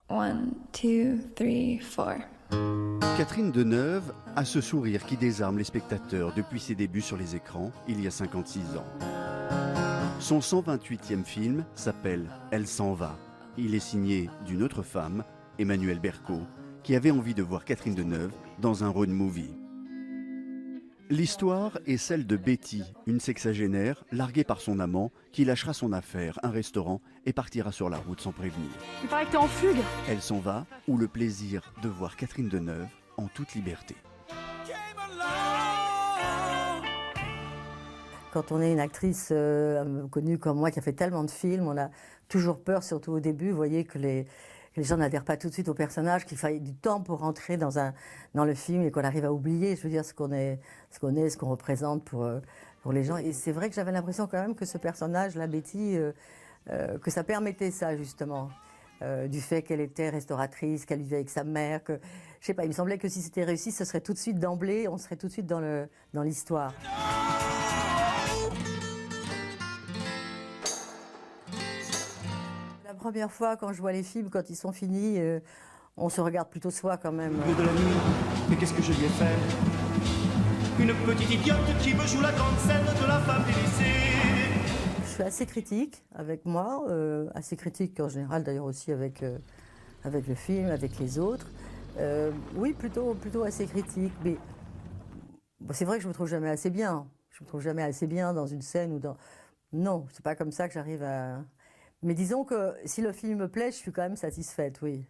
One, two, three, four. Catherine Deneuve a ce sourire qui désarme les spectateurs depuis ses débuts sur les écrans, il y a 56 ans. Son 128e film s'appelle « Elle s'en va ». Il est signé d'une autre femme, Emmanuelle Berco, qui avait envie de voir Catherine Deneuve dans un road movie. L'histoire est celle de Betty, une sexagénaire larguée par son amant qui lâchera son affaire, un restaurant, et partira sur la route sans prévenir. Il paraît que t'es en fugue. Elle s'en va, ou le plaisir de voir Catherine Deneuve en toute liberté. Quand on est une actrice connue comme moi qui a fait tellement de films, on a toujours peur, surtout au début, vous voyez, que les gens n'adhèrent pas tout de suite au personnage, qu'il faille du temps pour rentrer dans le film et qu'on arrive à oublier, je veux dire, ce qu'on représente pour les gens. Et c'est vrai que j'avais l'impression quand même que ce personnage, la Betty, que ça permettait ça justement, du fait qu'elle était restauratrice, qu'elle vivait avec sa mère, que, je sais pas, il me semblait que si c'était réussi, ce serait tout de suite d'emblée, on serait tout de suite dans l'histoire. La première fois, quand je vois les films, quand ils sont finis, on se regarde plutôt soi quand même. De la nuit, mais qu'est-ce que je lui ai fait? Une petite idiote qui me joue la grande scène de la femme délaissée. Je suis assez critique avec moi, assez critique en général d'ailleurs aussi avec le film, avec les autres. Oui, plutôt assez critique, mais bon, c'est vrai que je me trouve jamais assez bien. Je me trouve jamais assez bien dans une scène ou dans... Non, c'est pas comme ça que j'arrive à... Mais disons que si le film me plaît, je suis quand même satisfaite, oui.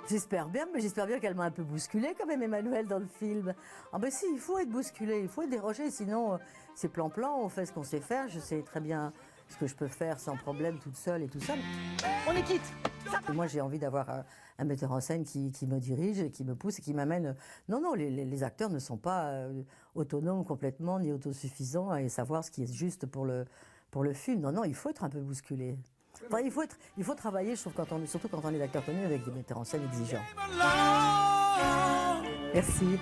J'espère bien, mais j'espère bien qu'elle m'a un peu bousculée quand même, Emmanuelle, dans le film. Ah ben si, il faut être bousculé, il faut être dérogé, sinon c'est plan-plan, on fait ce qu'on sait faire, je sais très bien ce que je peux faire sans problème, toute seule et tout ça. On est quitte. Et moi, j'ai envie d'avoir un metteur en scène qui me dirige, qui me pousse et qui m'amène... Non, non, les acteurs ne sont pas autonomes complètement, ni autosuffisants à savoir ce qui est juste pour le film. Non, non, il faut être un peu bousculé. Enfin, il faut travailler, je trouve, surtout quand on est acteur connu avec des metteurs en scène exigeants. Merci.